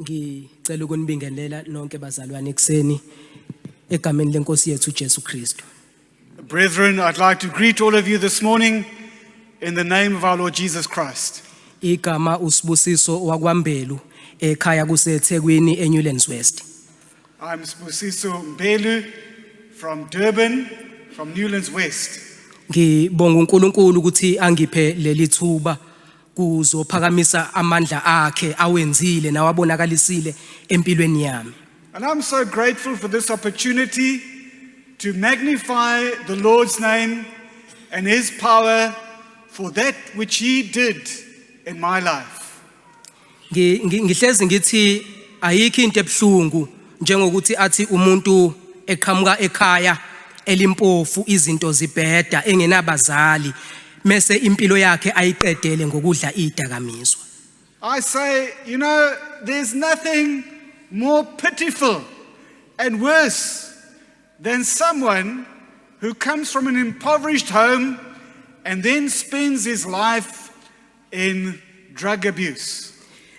Ngicela ukunibingelela nonke bazalwane ekseni egameni lenkosi yethu Jesu Kristu. Brethren, I'd like to greet all of you this morning in the name of our Lord Jesus Christ. Igama uSibusiso wakwambelu ekhaya kuseThekwini eNewlands West. I'm Sibusiso from Durban, from Newlands West. Ngibonga uNkulunkulu ukuthi angiphe leli thuba kuzophakamisa amandla akhe awenzile nawabonakalisile empilweni yami. And I'm so grateful for this opportunity to magnify the Lord's name and his power for that which he did in my life. Ngihlezi ngithi ayikho into ebhlungu njengokuthi athi umuntu eqhamuka ekhaya elimpofu izinto zibheda engenabazali mase impilo yakhe ayiqedele ngokudla idakamizwa. I say, you know, there's nothing more pitiful and worse than someone who comes from an impoverished home and then spends his life in drug abuse.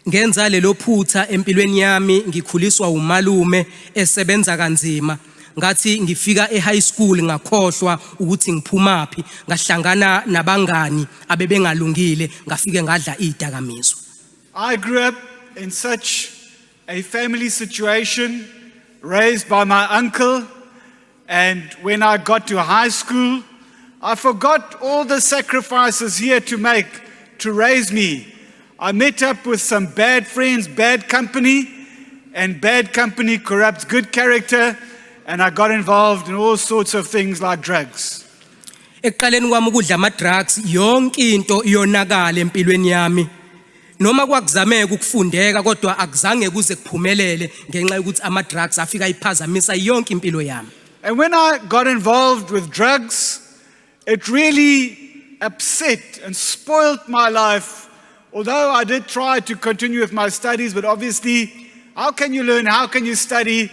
Ngenza lelo phutha empilweni yami ngikhuliswa umalume esebenza kanzima ngathi ngifika ehigh school ngakhohlwa ukuthi ngiphumapi ngahlangana nabangani abebengalungile ngafike ngadla idakamizwa. I grew up in such a family situation, raised by my uncle, and when I got to high school I forgot all the sacrifices he had to make to raise me. I met up with some bad friends, bad company, and bad company corrupts good character, and I got involved in all sorts of things like drugs. Ekuqaleni kwami ukudla ama drugs yonke into iyonakala empilweni yami. Noma kwakuzameka ukufundeka kodwa akuzange kuze kuphumelele ngenxa ukuthi ama drugs afika iphazamisa yonke impilo yami. And when I got involved with drugs, it really upset and spoiled my life. Although I did try to continue with my studies, but obviously, how can you learn, how can you study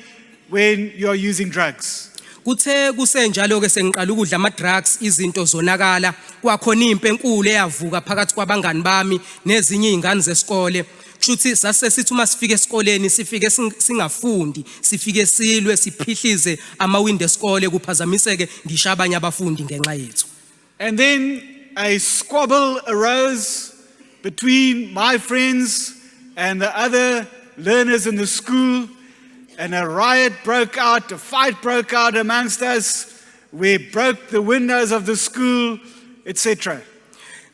when you're using drugs? Kuthe kusenjalo ke sengiqala ukudla ama drugs izinto zonakala kwakhona impi enkulu eyavuka phakathi kwabangani bami nezinye izingane zesikole kushuthi sasesithi uma sifike esikoleni sifike singafundi sifike silwe siphihlize ama window esikole kuphazamiseke ngisho abanye abafundi ngenxa yethu. And then a squabble arose between my friends and the other learners in the school, and a riot broke out, a fight broke out amongst us. We broke the windows of the school, etc.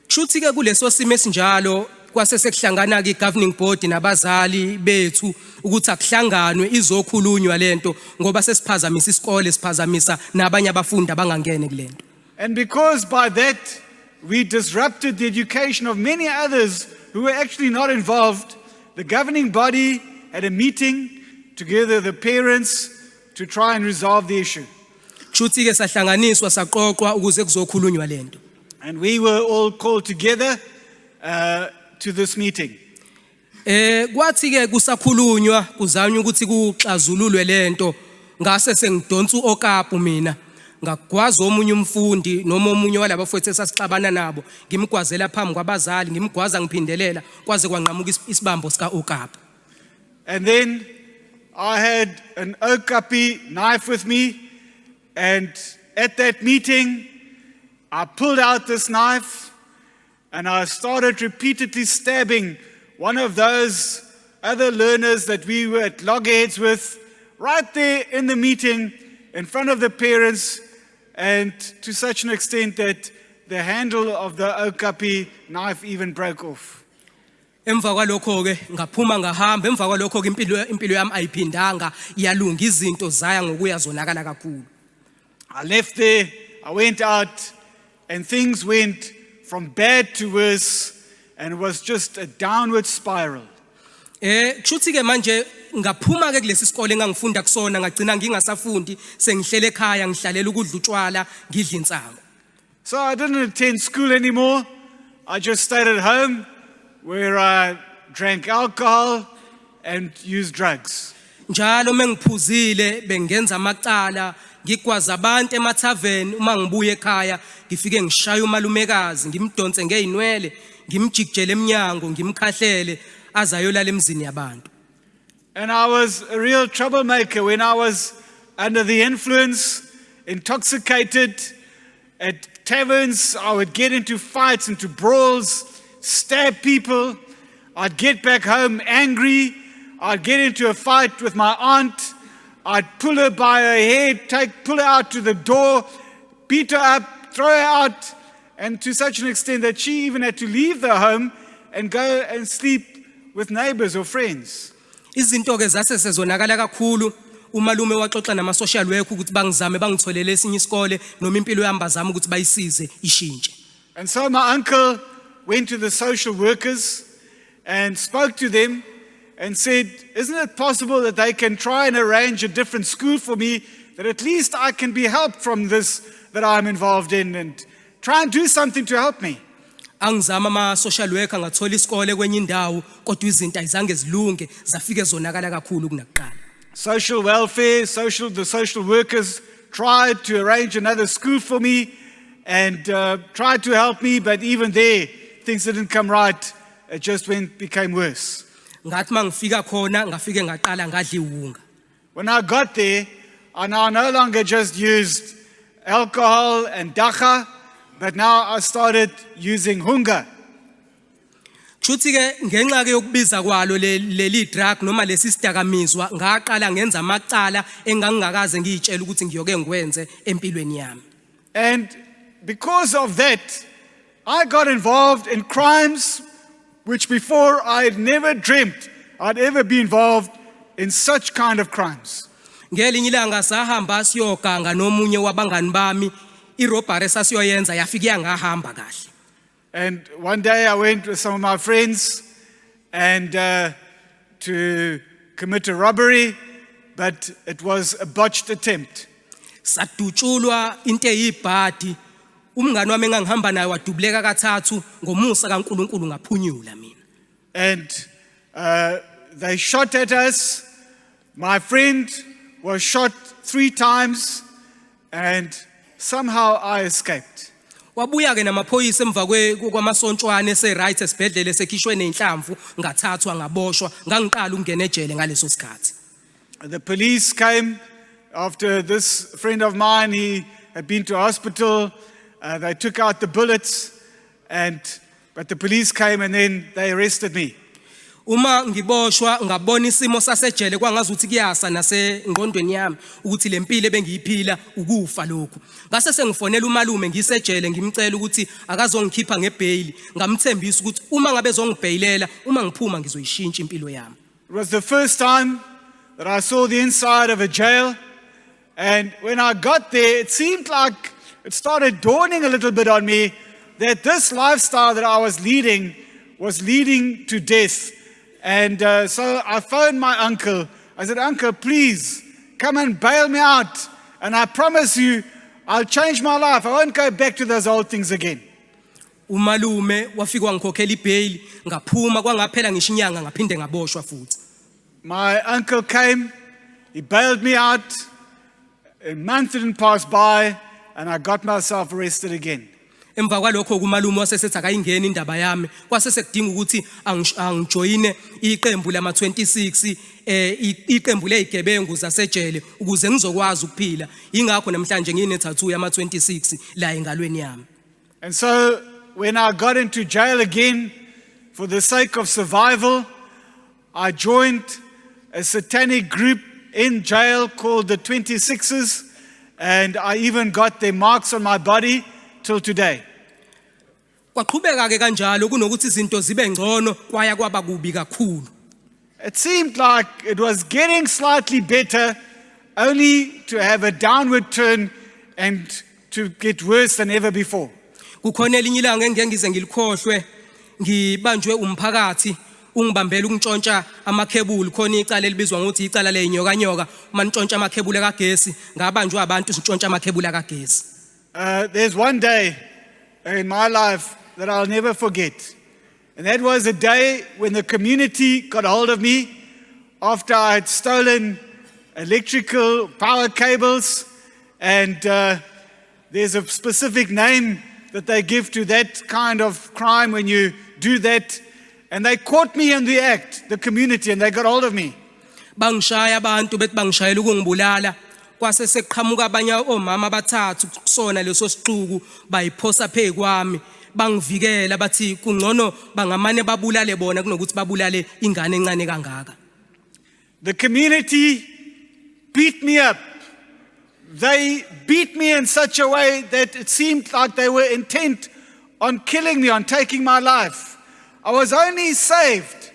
Kushuthi ke kuleso simo esinjalo kwase sekuhlangana ke governing board nabazali bethu ukuthi akuhlanganwe izokhulunywa lento ngoba sesiphazamisa isikole siphazamisa nabanye abafundi abangangene kulento. And because by that we disrupted the education of many others who were actually not involved, the governing body had a meeting together with the parents to try and resolve the issue. Kushuthi ke sahlanganiswa saqoqwa ukuze kuzokhulunywa lento. And we were all called together to this meeting. Kwathi ke kusakhulunywa kuzanywa ukuthi kuxazululwe lento ngase sengidonsa uOkapu mina ngakwazi omunye umfundi noma omunye walabafowethu esasixabana nabo ngimgwazela phambi kwabazali ngimgwaza ngiphindelela kwaze kwanqamuka isibambo sika Okapu. And then I had an Okapi knife with me, and at that meeting I pulled out this knife and I started repeatedly stabbing one of those other learners that we were at loggerheads with right there in the meeting in front of the parents, and to such an extent that the handle of the Okapi knife even broke off. Emva kwalokho ke ngaphuma ngahamba emva kwalokho ke impilo yami ayiphindanga iyalunga izinto zaya ngokuya zonakala kakhulu. I left there, I went out, and things went from bad to worse, and it was just a downward spiral. Kushuthi ke manje ngaphuma ke kulesi sikole engangifunda kusona ngagcina ngingasafundi sengihlele ekhaya ngihlalela ukudla utshwala ngidla insango. So I didn't attend school anymore. I just stayed at home where I drank alcohol and used drugs. Njalo mengiphuzile bengenza amacala ngikwaza abantu emathaveni uma ngibuye ekhaya ngifike ngishaya umalumekazi ngimdonse ngeinwele ngimjikjele eminyango ngimkhahlele azayolala emzini yabantu. And I was a real troublemaker when I was under the influence, intoxicated. At taverns, I would get into fights, into brawls, stab people. I'd get back home angry. I'd get into a fight with my aunt. I'd pull her by her hair, pull her out to the door, beat her up, throw her out, and to such an extent that she even had to leave the home and go and sleep with neighbors or friends. Izinto ke zase sezonakala kakhulu umalume waxoxa nama social worker ukuthi bangizame bangitholele esinye isikole noma impilo yami bazama ukuthi bayisize ishintshe. And so my uncle went to the social workers and spoke to them and said, isn't it possible that they can try and arrange a different school for me, that at least I can be helped from this that I'm involved in, and try and do something to help me. Angizama ama social worker ngathola isikole kwenye indawo kodwa izinto ayizange zilunge zafike zonakala kakhulu kunakuqala. Social welfare, the social workers tried to arrange another school for me and tried to help me, but even there things didn't come right. It just became worse. Ngathi mangifika khona ngafike ngaqala ngadla iwunga. When I got there, I now no longer just used alcohol and dacha, but now I started using hunger. Chuthi ke ngenxa ke yokubiza kwalo leli drug noma lesi sidakamizwa ngaqala ngenza amacala engangingakaze ngiyitshela ukuthi ngiyoke ngikwenze empilweni yami. And because of that, I got involved in crimes which before I had never dreamt I'd ever be involved in such kind of crimes. Ngelinye ilanga sahamba siyoganga nomunye wabangani bami irobbery sasiyoyenza yafika yangahamba kahle. And one day I went with some of my friends and to commit a robbery, but it was a botched attempt. Sadutshulwa into eyibhadi umngani wami engangihamba naye wadubuleka kathathu ngomusa kaNkuluNkulu ngaphunyula mina. And they shot at us. My friend was shot 3 times and somehow I escaped. Wabuya ke namaphoyisa emva kwamasontshwane right esibhedlele sekhishwe nenhlamvu ngathathwa ngaboshwa ngangiqala ukungena ejele ngaleso sikhathi. The police came after this friend of mine. He had been to hospital. They took out the bullets, but the police came and then they arrested me. Uma ngiboshwa ngabona isimo sasejele kwangazuthi kuyasa nasengqondweni yami ukuthi lempilo ebengiyiphila ukufa lokhu. Ngase sengifonela umalume ngisejele ngimcela ukuthi akazongikhipha ngebail, ngamthembisa ukuthi uma ngabe ezongibhayilela uma ngiphuma ngizoyishintsha impilo yami. It was the first time that I saw the inside of a jail, and when I got there it seemed like it started dawning a little bit on me that this lifestyle that I was leading to death. And so I phoned my uncle. I said, Uncle, please come and bail me out. And I promise you, I'll change my life. I won't go back to those old things again. Umalume wafika wangikhokhela ibail ngaphuma kwangaphela ngisho inyanga ngaphinde ngaboshwa futhi. My uncle came, he bailed me out. A month didn't pass by and I got myself arrested again. Emva kwalokho kumalume wasesethi akayingena indaba yami kwase sekudinga ukuthi angijoyine iqembu lama 26 iqembu lezigebengu zasejele ukuze ngizokwazi ukuphila ingakho namhlanje nginethathu yama 26 la engalweni yami. And so when I got into jail again for the sake of survival, I joined a satanic group in jail called the 26ers, and I even got their marks on my body till today. Kwaqhubeka ke kanjalo kunokuthi izinto zibe ngcono kwaya kwaba kubi kakhulu. It seemed like it was getting slightly better, only to have a downward turn and to get worse than ever before. Kukhona elinye ilanga engeke ngize ngilikhohlwe ngibanjwe umphakathi ungibambela ukuntshontsha amakhebuli khona icala elibizwa ngokuthi icala leinyoka nyoka uma ntshontsha amakhebuli kagesi ngabanjwe abantu sintshontsha amakhebuli kagesi. There's one day in my life that I'll never forget. And that was a day when the community got hold of me after I had stolen electrical power cables. And there's a specific name that they give to that kind of crime when you do that. And they caught me in the act, the community, and they got hold of me. bangishaya abantu bethi bangishayela ukungibulala. Kwase seqhamuka abanye omama abathathu kusona leso sixuku bayiphosa phezu kwami bangivikela bathi kungcono bangamane babulale bona kunokuthi babulale ingane encane kangaka. The community beat me up. They beat me in such a way that it seemed like they were intent on killing me, on taking my life. I was only saved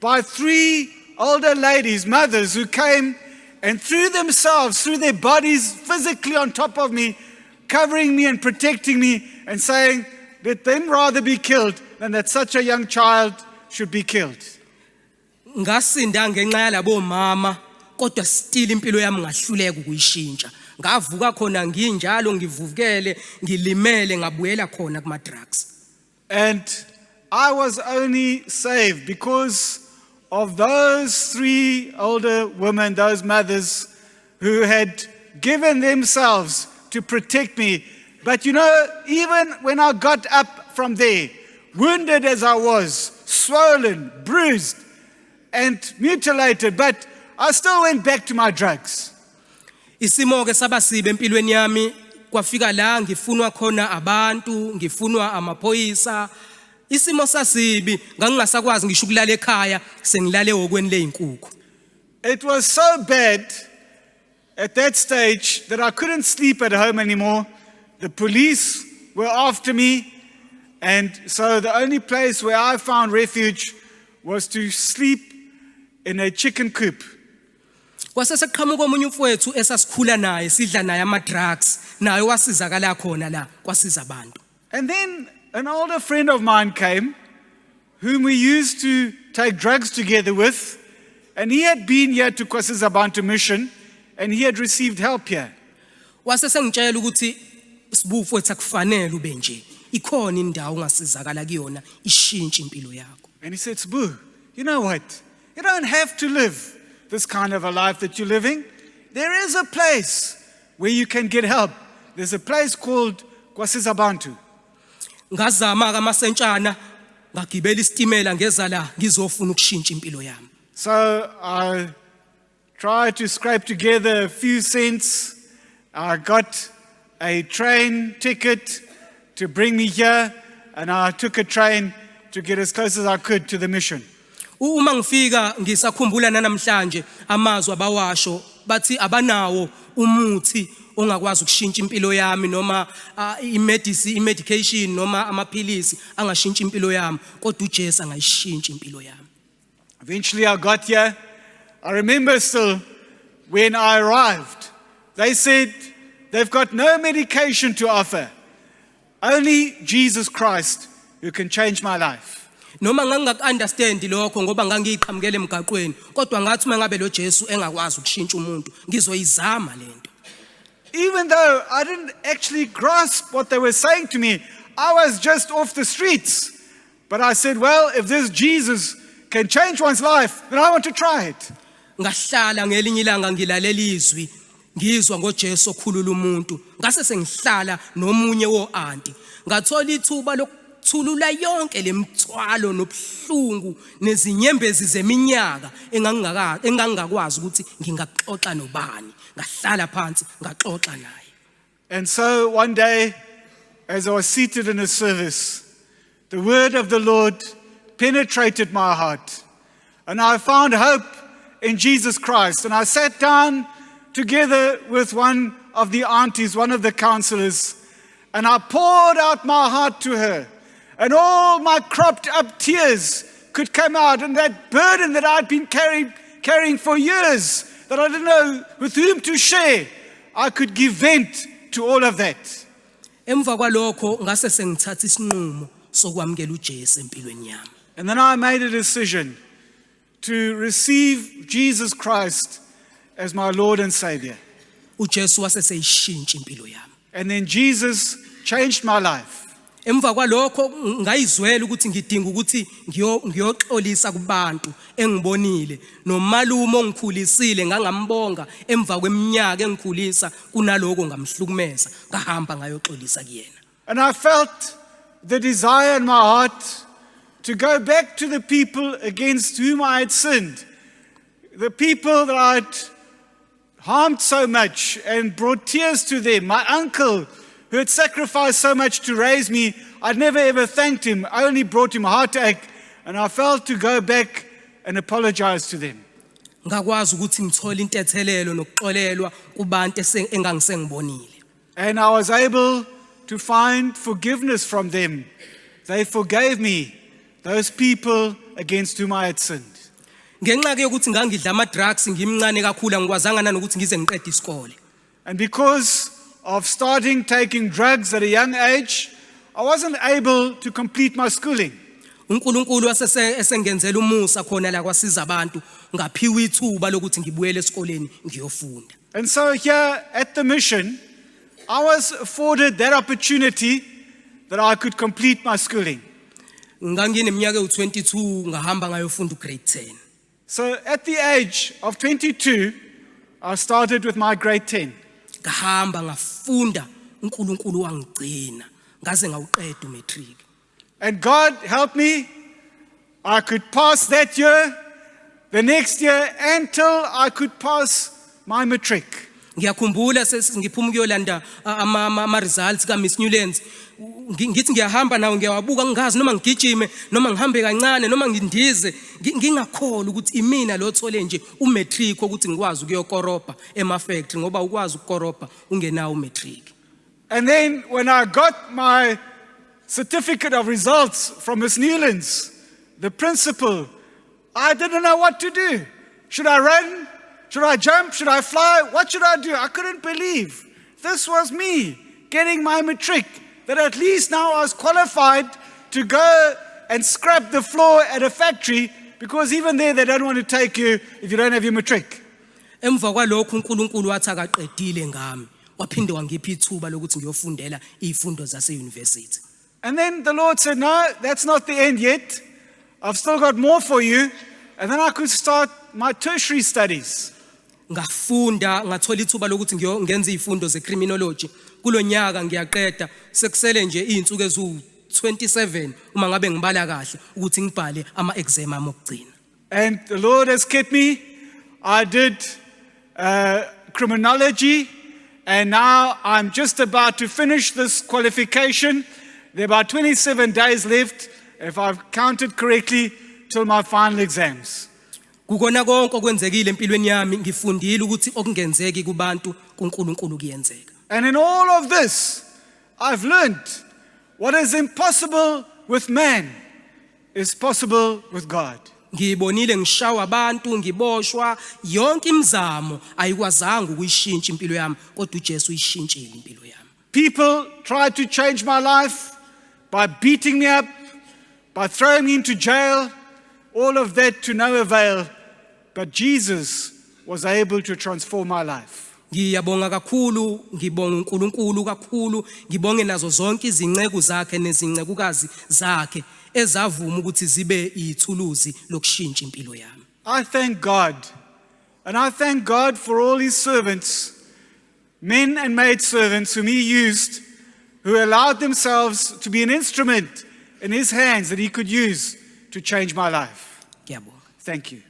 by 3 older ladies, mothers, who came and threw themselves, threw their bodies physically on top of me, covering me and protecting me and saying, let them rather be killed than that such a young child should be killed. Ngasinda ngenxa yalabo mama kodwa still impilo yami ngahluleka ukuyishintsha. Ngavuka khona nginjalo ngivukele ngilimele ngabuyela khona kuma drugs. And I was only saved because of those 3 older women, those mothers who had given themselves to protect me. But you know, even when I got up from there, wounded as I was, swollen, bruised, and mutilated, but I still went back to my drugs. Isimo ke sabasibe empilweni yami kwafika la ngifunwa khona abantu, ngifunwa amaphoyisa. Isimo sasibi ngangingasakwazi ngisho ukulala ekhaya sengilale okweni lezinkukhu. It was so bad at that stage that I couldn't sleep at home anymore. The police were after me, and so the only place where I found refuge was to sleep in a chicken coop. Kwase seqhamuka omunye umfowethu esasikhula naye sidla naye ama drugs naye wasizakala khona la KwaSizabantu. And then an older friend of mine came, whom we used to take drugs together with, and he had been here to KwaSizabantu Mission, and he had received help here. Wase sengitshela ukuthi sibufowethu akufanele ube nje. Ikhona indawo ongasizakala kuyona ishintshe impilo yakho. And he said, Sibu, you know what? You don't have to live this kind of a life that you're living. There is a place where you can get help. There's a place called KwaSizabantu. Ngazama ka masentshana ngagibela isitimela ngeza la ngizofuna ukushintsha impilo yami. So I tried to scrape together a few cents. I got a train ticket to bring me here, and I took a train to get as close as I could to the mission. Uma ngifika ngisakhumbula namhlanje amazwi abawasho bathi abanawo umuthi ongakwazi ukushintsha impilo yami noma imedication noma amaphilisi angashintsha impilo yami kodwa uJesu angayishintsha impilo yami. Eventually I got here. I remember still when I arrived, they said they've got no medication to offer. Only Jesus Christ who can change my life. Noma ngangingakunderstand lokho ngoba ngangiyiqhamukela emgaqweni kodwa ngathi mangabe lo Jesu engakwazi ukushintsha umuntu ngizoyizama lento. Even though I didn't actually grasp what they were saying to me, I was just off the streets. But I said, well, if this Jesus can change one's life, then I want to try it. Ngahlala ngelinye ilanga ngilalela izwi ngizwa ngoJesu okhulula umuntu ngase sengihlala nomunye woanti ngathola ithuba lokuthulula yonke lemthwalo nobuhlungu nezinyembezi zeminyaka engangakwazi ukuthi ngingaxoxa nobani ngahlala phansi ngaxoxa naye. And so one day, as I was seated in a service, the word of the Lord penetrated my heart, and I found hope in Jesus Christ. And I sat down together with one of the aunties, one of the counselors, and I poured out my heart to her, and all my cropped up tears could come out, and that burden that I'd been carrying for years, that I didn't know with whom to share, I could give vent to all of that. Emva kwalokho ngase sengithatha isinqumo sokwamukela uJesu empilweni yami. And then I made a decision to receive Jesus Christ as my Lord and Savior. uJesu waseseyishintsha impilo yami. And then Jesus changed my life. Emva kwalokho ngayizwela ukuthi ngidinga ukuthi ngiyoxolisa kubantu engibonile nomalumo ongikhulisile ngangambonga emva kweminyaka engikhulisa kunaloko ngamhlukumeza ngahamba ngayoxolisa kuyena. And I felt the desire in my heart to go back to the people against whom I had sinned, the people that I'd harmed so much and brought tears to them, my uncle who had sacrificed so much to raise me, I'd never ever thanked him. I only brought him a heartache, and I felt to go back and apologize to them. ngakwazi ukuthi ngithole intethelelo nokuxolelwa kubantu engangisengibonile. And I was able to find forgiveness from them. They forgave me, those people against whom I had sinned. Ngenxa ke yokuthi ngangidla ama drugs ngimncane kakhulu angikwazanga nanokuthi ngize ngiqede isikole. And because of starting taking drugs at a young age, I wasn't able to complete my schooling. uNkulunkulu esengenzela umusa khona la KwaSizabantu ngaphiwa ithuba lokuthi ngibuyele esikoleni ngiyofunda. And so here at the mission, I was afforded that opportunity that I could complete my schooling. Ngangineminyaka u22 ngahamba ngayofunda ugrade 10. So at the age of 22, I started with my grade 10. Ngahamba ngafunda uNkulunkulu wangigcina ngaze ngawuqeda umatric. And God helped me. I could pass that year, the next year, until I could pass my matric. Ngiyakhumbula sengiphuma ukuyolanda ama results ka Miss Newlands ngithi ngiyahamba nawo ngiyawabuka ngingazi noma ngigijime noma ngihambe kancane noma ngindize ngingakholwa ukuthi imina lo thole nje umatric ukuthi ngikwazi ukuyokoropa ema factory ngoba ukwazi ukukoropa ungenawo umatric. And then when I got my certificate of results from Miss Newlands, the principal, I didn't know what to do. Should I run? Should I jump? Should I fly? What should I do? I couldn't believe this was me getting my matric, that at least now I was qualified to go and scrap the floor at a factory, because even there they don't want to take you if you don't have your matric. Emva kwalokho uNkulunkulu wathi akaqedile ngami waphinde wangipha ithuba lokuthi ngiyofundela izifundo zase university. And then the Lord said, no, that's not the end yet. I've still got more for you. And then I could start my tertiary studies. Ngafunda ngathola ithuba lokuthi ngenze izifundo zecriminology kulonyaka ngiyaqeda sekusele nje izinsuku ezu27 uma ngabe ngibala kahle ukuthi ngibhale ama exam ami okugcina. And the Lord has kept me. I did criminology, and now I'm just about to finish this qualification. There are about 27 days left, if I've counted correctly, till my final exams. Kukona konke okwenzekile empilweni yami ngifundile ukuthi okungenzeki kubantu kuNkulunkulu kuyenzeka. And in all of this, I've learned what is impossible with man is possible with God. Ngibonile ngishawa abantu ngiboshwa yonke imizamo ayikwazanga ukuyishintsha impilo yami kodwa uJesu uyishintshile impilo yami. People tried to change my life by beating me up, by throwing me into jail, all of that to no avail. But Jesus was able to transform my life. Ngiyabonga kakhulu, ngibonga uNkulunkulu kakhulu, ngibonge nazo zonke izinceku zakhe nezincekukazi zakhe ezavuma ukuthi zibe izithuluzi lokushintsha impilo yami. I thank God, and I thank God for all his servants, men and maid servants whom he used, who allowed themselves to be an instrument in his hands that he could use to change my life. Ngiyabonga. Thank you.